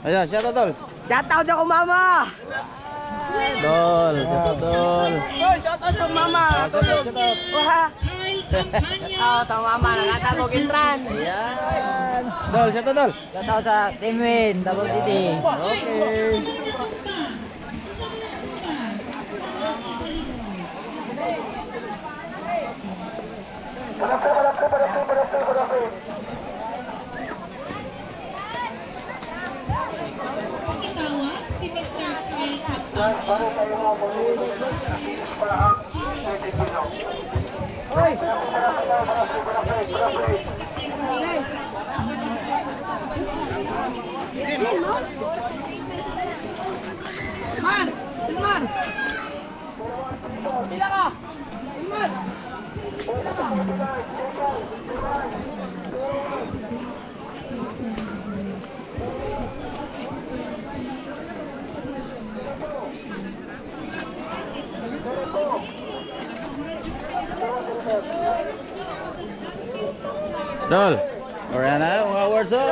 Ayan, shout out Dol. Shout out sa mama. Dol, shout out Dol. Shout out sa mama. Wah. Sa mama nakatago kintran. Ayan. Dol, shout out Dol. Shout out sa Team Win, Double City. Okay. Man, Tilman. Pila ka? Tilman. Dol. Alright na, mga words up.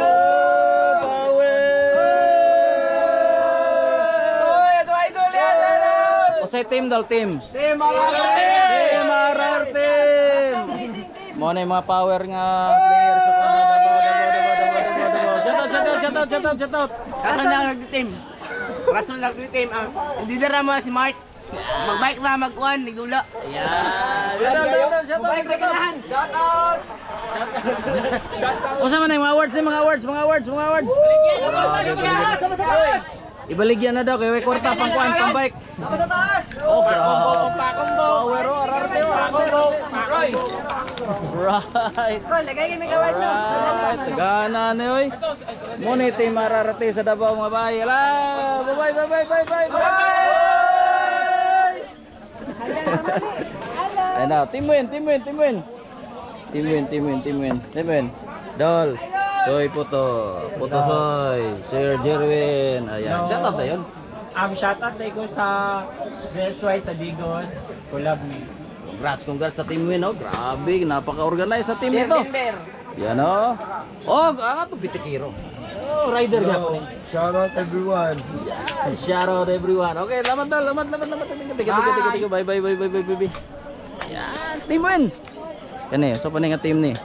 Say team Dol, team. Team RR. Team RR team. Mo na yung mga power nga player sa Canada. Shout out. Rason lang nag-team. Rason lang nag-team. Hindi dara mo si Mark. Mag-bike na, mag-uwan, nagdula. Ayan. Shout out. Usa man yung mga words, mga words. Ibaligyan na daw kay way kwarta pang kuan pang bike. Ako sa taas. Oh, combo. Power o, ararte o, combo. Roy. Right. Ko, lagay kami kawad no. Right. Tagana ni oy. Mo ni team mararate sa Davao mga bay. Ala, bye. Ay na, team win. Dol. Soy Puto Soy, Sir Jerwin. Ayan, shout out na yun. Shoutout tayo ko sa BSY sa Digos, collab ni. Congrats sa team win, oh. Grabe, napaka-organize sa team nito. Yan, oh. Oh, ito Pitikiro. Oh, rider ka po. Shout out everyone. Yan, shout out everyone. Okay, lamat. Tiga. Bye. Yan, team win. Kani, so pa nga team ni.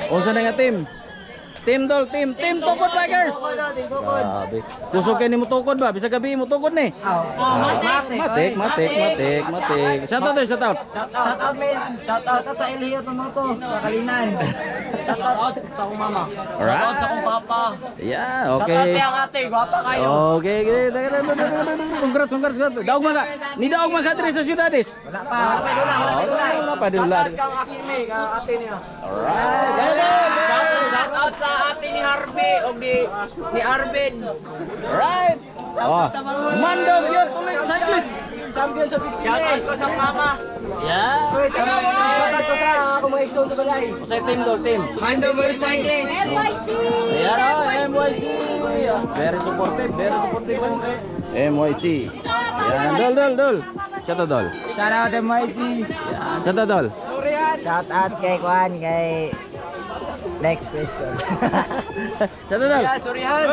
Unsa na nga team? Team Dol, team Tukod Bikers. Grabe. Susukin ni mo tukod ba? Bisa gabi mo tukod ni. Matik. Shout out. Shout out miss. Shout out sa Elio Tomoto sa Kalinan. Shout out sa akong mama. Alright. Shout out sa akong papa. Yeah, Shout out okay. sa akong ate, gwapa kayo. Okay. Congrats. Daog man ka diri sa syudades. Wala pa dula. Wala pa. Shout out kang Akime, ka ate niya. Alright. Shout out sa ate ni Harvey o ni Arvin. Right. Oh. Mandog yun ulit cyclist. Champion sa Big Shout out ko sa mama. Yeah. Shout out ko sa akong mga igsoon sa balay. Sa team Dol, team. Mando Motorcycling. MYC! Ayan o, MYC. Very supportive. MYC. Yan, Dol. Shout out Dol. Shout out MYC. Yan, shout out Dol. Shout out kay Kwan, kay next question. Shout out Dol. Surihan.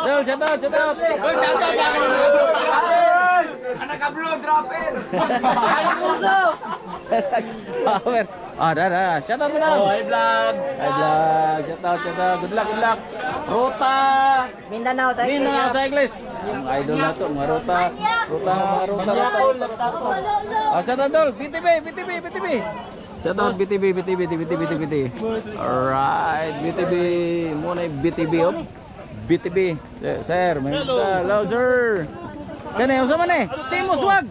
Dol, shout out. Shout out anak ka blue dropper. Ay puso. Power. Dah. Shout out mo na. Hi vlog. Shout out. Good luck. Ruta. Mindanao Cyclist. Ang idol na to, mga ruta. Shout out Dol. BTB. Shout out BTB. Alright, BTB. Muna yung BTB. BTB. Sir, hello sir. Kani, usama ni. Team Uswag.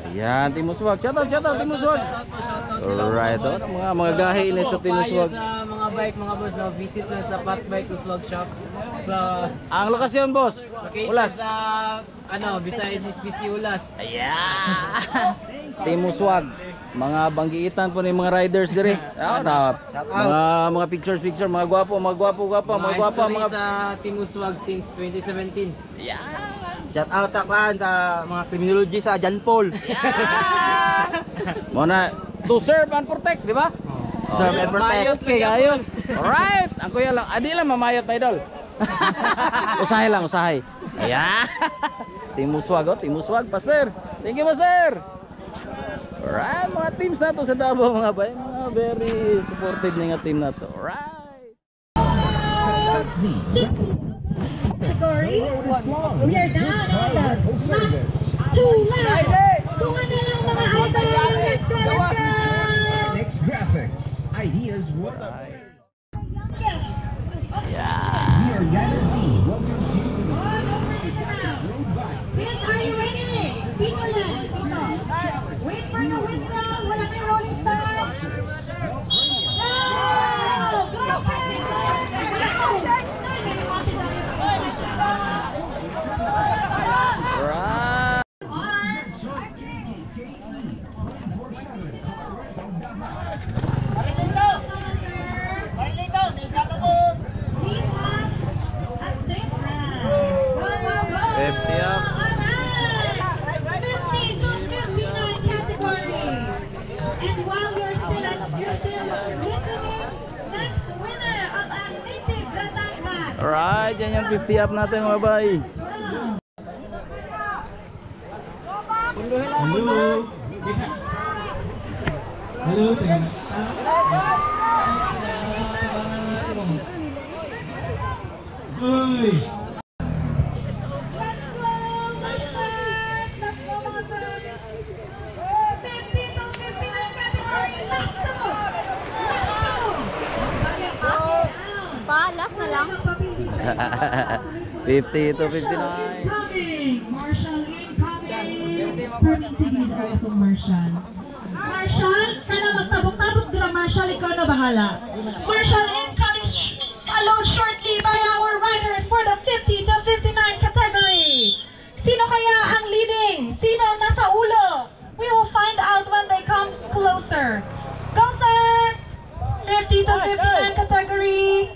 Ayan, Team Uswag. Shout out Team Uswag. Alright, mga gahi ini sa Team Uswag. Sa mga bike mga boss, na visit na sa Pat Bike Uswag Shop. Sa Ang lokasyon, boss. Ulas. sa beside SPC Ulas. Ayan. Team Uswag. Mga banggiitan po ni mga riders dire. Mga pictures, mga gwapo. History sa Team Uswag since 2017. Shout out sa Kwan, sa mga criminology sa John Paul. Muna to serve and protect, di ba? Serve and protect. Okay, ayun. Alright. Ang kuya lang. Adi lang mamayot pa idol. Usahay lang, usahay. Ayan. Team Muswag, oh. Team Muswag, Pastor. Thank you, Pastor. Alright, mga teams na to sa Davao, mga bay. Mga very supportive na nga team na to. Alright. Category, we are down on the last 2 laps. Kung ano lang mga idol, let's go! Next graphics, ideas what? Yeah. We are Yana Z. Welcome to Yes, are you ready? People lang, dito. Wait for the whistle, wala kang rolling start. Go! Go! Alright. Please have a safe ride. Go, go, go! 50 up. Alright! 50 to 59 category. And while you're still listening, next winner of a native Batangas. Alright, yan yung 50 up natin mga bay. Hello. Hello. Uy. Let's go, mga sir. 50 to 59 category. Let's go! Pa, last na lang. 50 to 59. Incoming! Marshall incoming! Permitting is also Marshall. Marshall, kana magtabok-tabok dira Marshall, ikaw na bahala. Marshall incoming, followed shortly by our riders for the 50 to 59 category. Sino kaya ang leading? Sino ang nasa ulo? We will find out when they come closer. Go sir! 50 to 59 category.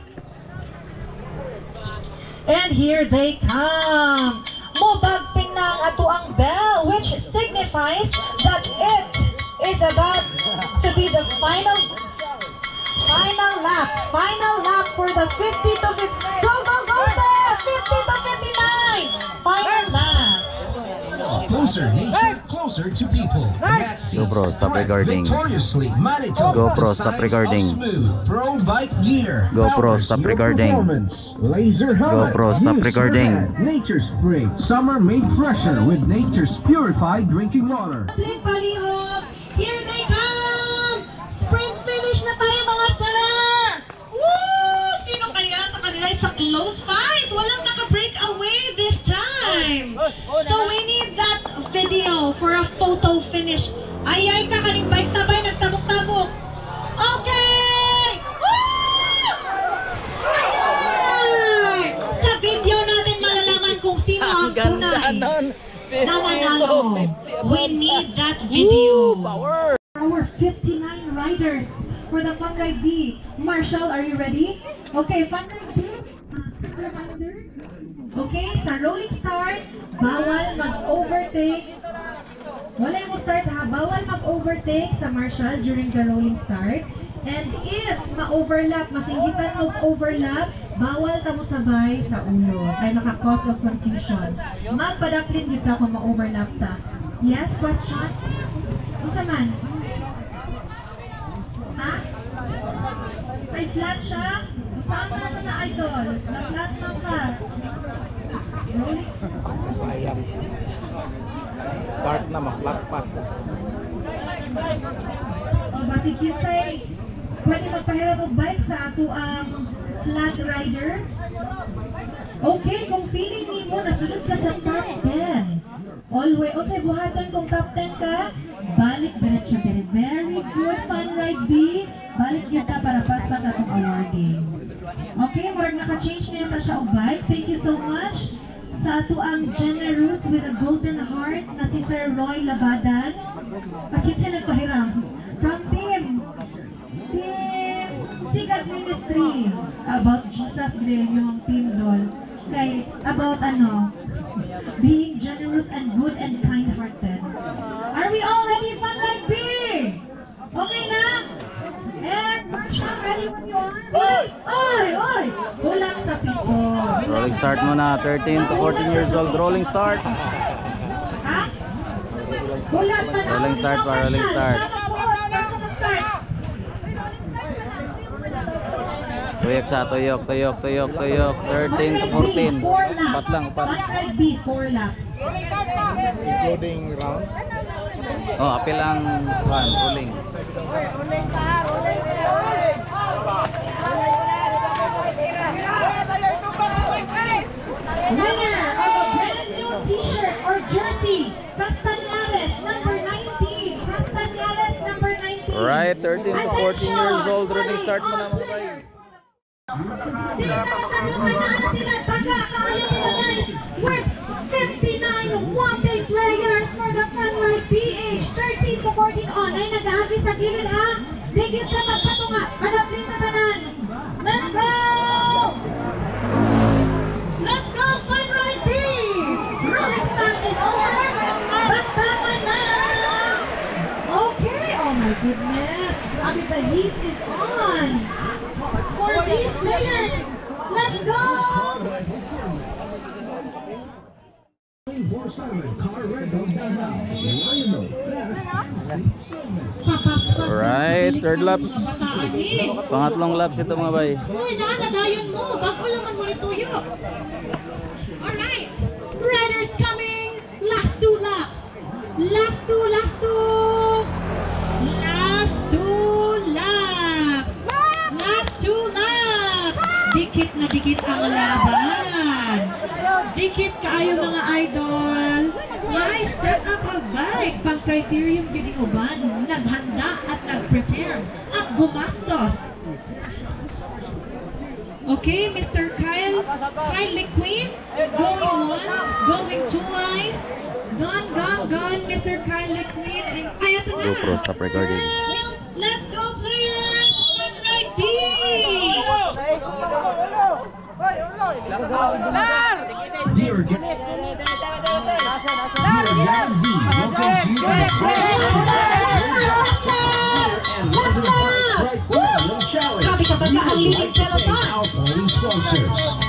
And here they come. Mubagting na ang atuang bell, which signifies that it is about to be the final lap for the 50 to 50. Go, go, go, sir! 50 to 59. Final lap. Closer nature, closer to people. GoPro, stop recording. Victoriously, Manitoba GoPro, stop signs recording. of Smooth Pro Bike Gear. GoPro, Powers stop your recording. performance. Laser helmet. GoPro, stop Use recording. your hand. Nature Spray. Summer made fresher with nature's purified drinking water. Bling palihog. Here they come. Sprint finish na tayo mga sir. Woo! Sino kaya sa kanila sa close fight? Walang naka-break away this time. So we need that video for a photo finish. Ay ka kaning bike tabay nagtabok-tabok. Okay! Woo! Ay! Sa video natin malalaman kung sino ang tunay na nanalo. We need that video. Power! Our 59 riders for the Fun Ride B. Marshall, are you ready? Okay, Fun Ride B. Reminder. Okay, sa rolling start, bawal mag-overtake. Wala mo start ha, bawal mag-overtake sa Marshall during the rolling start. And if ma-overlap, masinggitan mag-overlap, bawal ta mo sabay sa ulo. Kaya naka-cause of confusion. Magpadaplin dito kung ma-overlap ta. Yes, question? Ano man? Ha? Ay, flat siya? Sama na na idol. Na-flat na ka. Rolling. Sayang. Start na ma-flat. O, basig yun sa'y pwede magpahirap og bike sa ato ang flag rider. Okay, kung feeling ni mo, nasunod ka sa top 10. Always, okay, buhatan kung top 10 ka, balik diretso. Very good, Fun Ride B. Balik kita para pasta ka itong awarding. Okay, marag naka-change niya sa siya og bike. Thank you so much sa ato ang generous with a golden heart na si Sir Roy Labadan. Bakit siya nagpahiram? From Team Sigat Ministry. About Jesus din yung team doon. Kay, about being generous and good and kind-hearted. Are we all ready, Fun Ride B? Okay na? And Oy! Kulang sa piko. Rolling start muna, 13 to 14 years old. Rolling start. Ha? Kulang pa na. Rolling start pa, rolling start. Tuyok sa tuyok. 13 to 14. Upat lang, upat. 4 laps. Including round. Oh, apil ang rolling. Winner of a brand new t-shirt or jersey, Castañares, number 19. Castañares, number 19. Right, 13 to 14 years old. Rolling start muna mga bay. With 59 whopping players for the Funride PH. 13 to 14 on. Ay nag-aagi sa gilid ha. Digit sa magpatunga. Hanapin sa tanan. Let's go! Let's go Funride P! Rolling start is over. Bakbakan na! Okay. Oh my goodness. Grabe, the heat is on. For these players. Let's go! 24/7 car rentals now. Reliable, fast, and safe service. Right, third laps. Pangatlong laps ito mga bay. Uy, nadayon mo. Bago laman mo ito yun. Alright. Riders coming. Last 2 laps. Last two laps. Dikit na dikit ang laban. Dikit kaayo mga idol. May set up a bike pang criterium giniuban. Naghanda at nag-prepare at gumastos. Okay, Mr. Kyle Queen, going once, going twice. Gone, Mr. Kyle Queen. And kaya ito na. GoPro, stop recording. Let's go, players! Funride P! Dear Grabe ka ba ang lilig pero pa?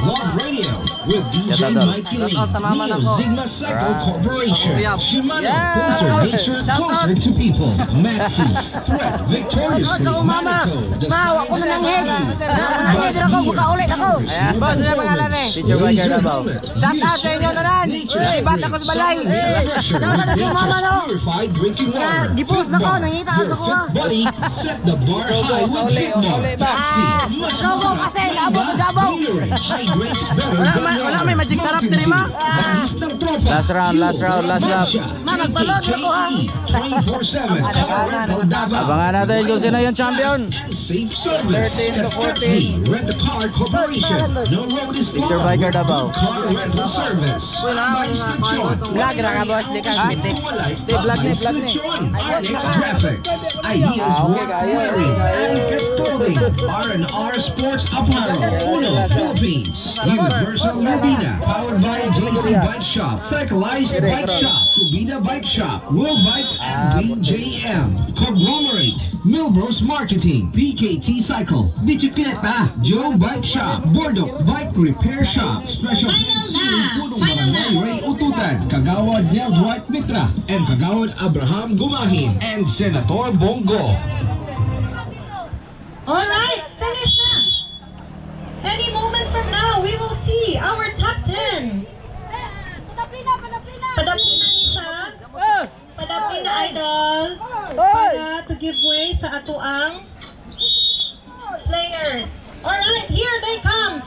Love Radio with DJ Mikey Lee, Neo Sigma Cycle Corporation, Shimano, closer nature, closer to people, Maxis, Threat, Victorious, Monaco, the Boss, ano pangalan eh? Teacher Biker Davao. Shout out sa inyo naran. Sibat ako sa balay. Shout out sa mama no. Purified drinking water. Di-post na ko, nangita ka sa kuha. Buddy, set the bar high with Hitmar. Sobo kasi, Davao. Wala may magic sarap din ma. Last round, last lap. Ma, nagbalot na ko ha. 24/7. Abangan natin kung sino yung champion. Safe service. 13 to 14. Rent a car corporation. No road is Teacher long. Biker Davao. Car rental service. Vlog na ka boss, di ka bitik. Vlog ni. Arnex Graphics. Ideas work wearing and gift clothing. R&R Sports Apparel. Uno Philippines. Universal Urbina. Powered by JC Bike Shop. Cyclized Bike Shop. Subida Bike Shop. Will Bikes and BJM. Conglomerate. Milbros Marketing. PKT Cycle. Bicicleta. Joe Bike Shop. Bordeaux Bike Repair Shop. Special thanks to Punong Barangay Ray Ututan, Kagawad Nel Dwight Mitra, and Kagawad Abraham Gumahin, and Senator Bongo. Alright, finish na. Any moment from now, we will see our top 10. Padaplina ni siya. Padaplina idol. Para to give way sa atuang players. Alright, here they come.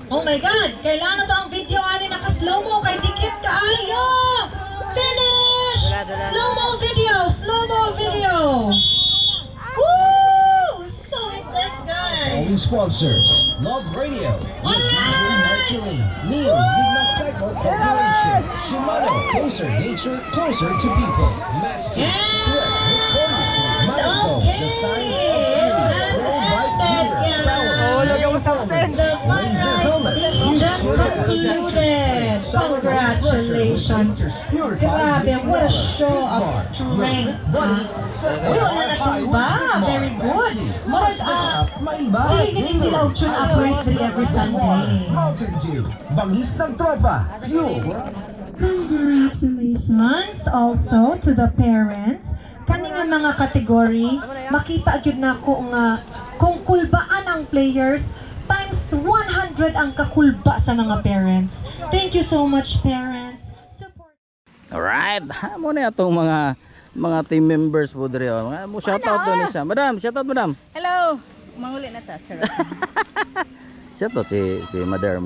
Oh my God, kailangan to ang video ani naka-slow-mo kay dikit kaayo. Finish! Slow-mo video. Woo! So intense, guys. Only sponsors: Love Radio, with DJ Mikey Lee, Neo Sigma Cycle Corporation, Shimano, closer nature, closer to people, Maxis, Threat, Victorious, Monaco, the science of beauty, World Bike Leader, Power, Laser Helmet, Just concluded. Congratulations. Grabe, what a show of strength. Uy, wala na tumba. Very good. Maiba. Evening Dilaw Tune operates free every Sunday. Mountain Dew. Bangis ng tropa. Pure. Congratulations also to the parents. Kani nga mga kategory, makita gyud nako nga kung kulbaan ang players times 100 ang kakulba sa mga parents. Thank you so much, parents. Support. Alright, mo na itong mga team members po diri. Mo shoutout doon siya. Madam, shoutout madam. Hello. Manguli na ta. Shoutout si mother.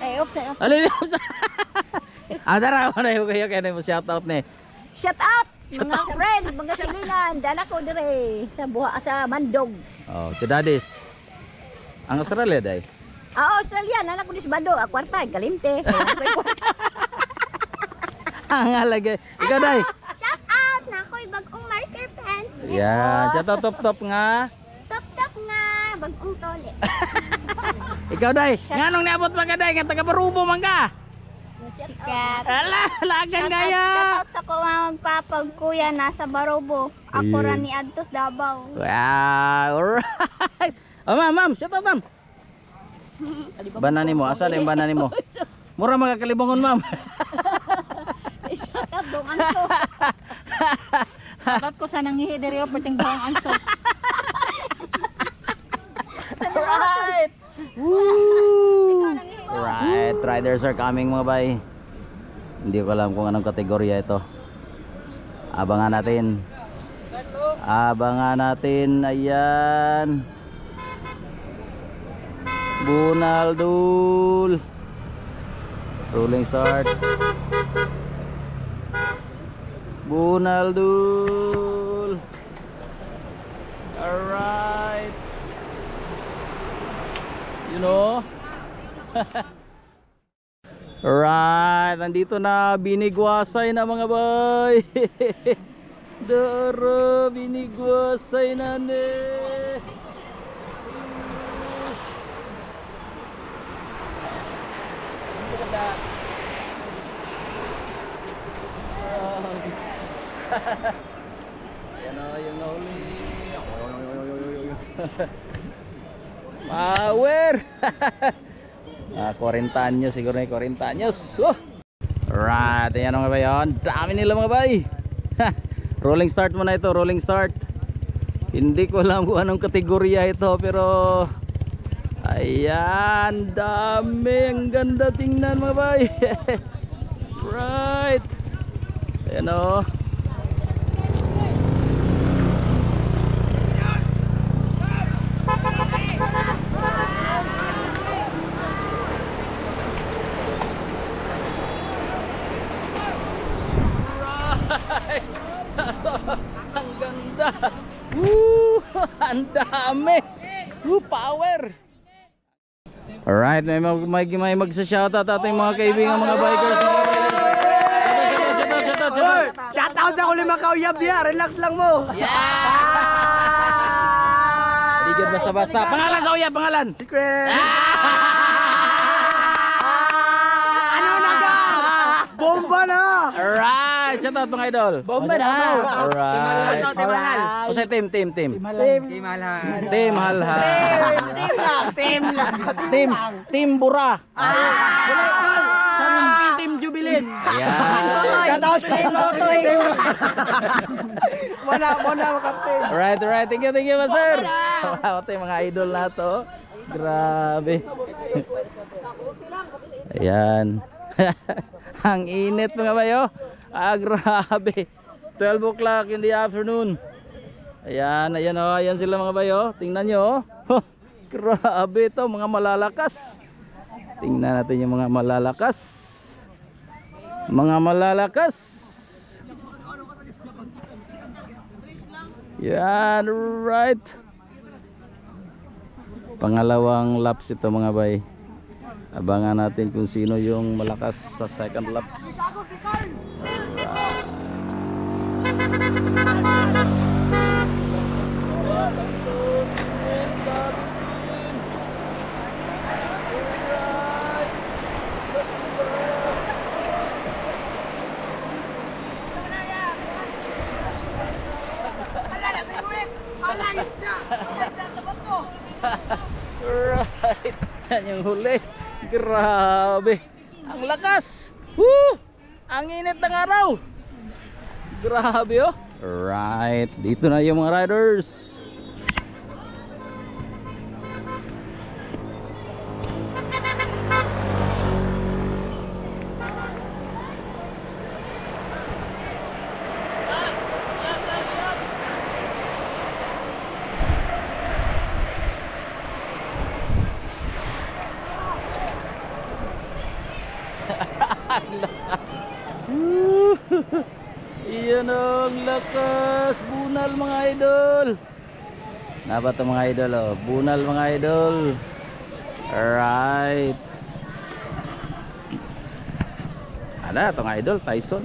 Ay, oops. Alin yung Adara mo na yung kaya mo shoutout ni. Shout out mga friend, mga silingan, dala ko dire sa Bandog. Oh, si Dadis. Ang Australia day. Australia, anak ko dis Bandog, kwarta, galimte. Ang alagay. Ikaw day. Shout out na ko'y bagong marker pants. Yan, shoutout top nga. Top nga, bagong tole. Ikaw day. Nganong niabot pa ka day nga taga Barubo man ka? Sikat. Ala, lagan gaya. Shout out sa magpapag kuya nasa Barobo. Ako Yeah. ra ni Adtos Davao. Wow, alright. Oh, ma'am, shoutout ma'am. Banani mo, asa na yung banani mo? Mura magkakalibongon ma'am. Shout out dong anso. Shout ko sa nangihi diri perting buang anso. Alright. Woo! Right, riders are coming mga bay. Hindi ko alam kung anong kategorya ito. Abangan natin. Ayan. Bunaldul. Rolling start. Bunaldul. Alright. You know. Alright, nandito na binigwasay na mga bay. Dara binigwasay na ne. Yan o, yung nahuli. Power. 40 anyos siguro na 40 anyos. Right, ayan mga bay. Dami nila mga bay. Rolling start muna ito, rolling start. Hindi ko alam kung anong kategorya ito, pero ayan, dami. Ang ganda tingnan mga bay. Right. Ayan o. Ang ganda. Ang dami. Power. Alright, may magsa-shoutout ating mga kaibigan, mga bikers. Shout out sa kuli makauyab diya, relax lang mo. Hindi basta-basta. Pangalan sa uyab, pangalan. Secret. Ano na ka? Bomba na. Alright, shoutout mga idol. Bomba na. Alright. O sa team. Team Bura. Team Jubilin. Ayan. Shout out sa Team Totoy. Muna kapten. Alright. Thank you, master. Wow, ito yung mga idol na to. Grabe. Ayan. Ang init mga bayo. Grabe. 12 o'clock in the afternoon. Ayan sila mga bayo. Tingnan nyo. Grabe ito, mga malalakas. Tingnan natin yung mga malalakas. Yan, right. Pangalawang laps ito mga bay. Abangan natin kung sino yung malakas sa second laps. Right. Yan yung huli. Grabe. Ang lakas. Woo! Ang init ng araw. Grabe oh. Right. Dito na yung mga riders. Ang lakas. Iyan ang lakas. Bunal mga idol. Napa to mga idol oh. Bunal mga idol. Alright. Ada itong idol Tyson.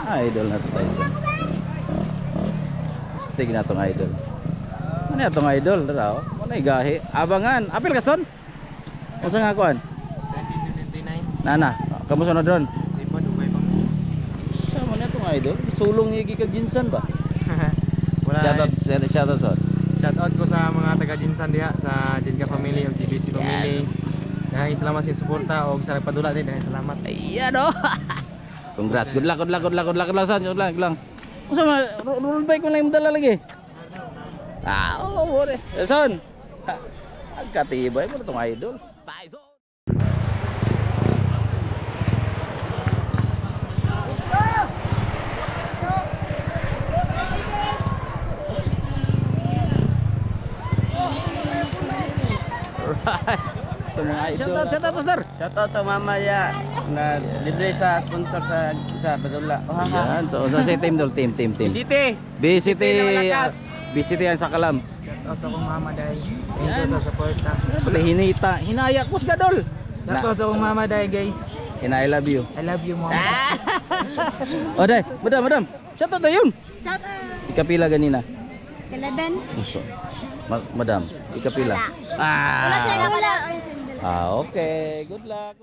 Idol na to Tyson. Stig na itong idol. Ano itong idol? Dara oh. Ano gahi? Abangan. Apil ka son? Masa nga kuan? 2029. Nana. Kamusta na doon? Di pa dugay pang. Sama na itong idol. Sulong niya kag Jinsan ba? Wala. Shoutout son. Shout out ko sa mga taga Jinsan diha sa Jinka family o GBC family. Dahil salamat sa suporta o sa nagpadula din. Dahil salamat. Ayan o. Congrats. Good luck, good luck, good luck, good luck, good luck, son. Good luck, good luck. Kung sama, roll bike mo lang yung dala lagi. Oo, more. Son. Ang katibay mo na itong idol. Tyson. Right. Ito mga idol. Shout out, sir. Shoutout sa mama ya na libre sa sponsor sa Padula. Yan. So, sa team dol, team. City. BCT. na malakas. BCT yan sa Kalam. Shout out sa akong mama dahil. Thank you sa suporta. Pala hinita. Hinaya ko sa gadol. Shout out sa akong mama dahil guys. I love you. I love you mama. O day, madam. Shout out na yun. Shout out. Ikapila ganina. 11. Uso. Madam, ikapila. Wala siya na wala. Okay. Good luck.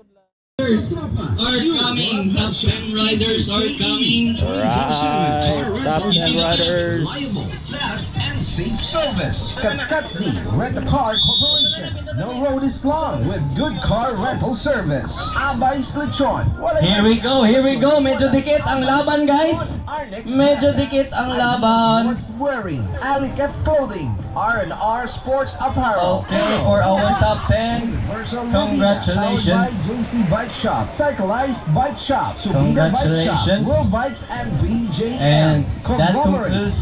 Are coming. Top 10 riders are coming. Right. Top 10 riders. Reliable, fast, and safe service. Katskatsi Rent-A-Car Corporation. No road is long with good car rental service. Abay Lechon. Here we go. Medyo dikit ang laban guys. Our next Medyo dikit ang laban. worth wearing Alicat Clothing. R&R Sports Apparel. Okay, for our top 10. Universal Congratulations. Powered by JC Bike Shop, Cycleized Bike Shop, Superior Bike Shop, Congratulations. World Bikes, and BJM. And that Conglomerate. concludes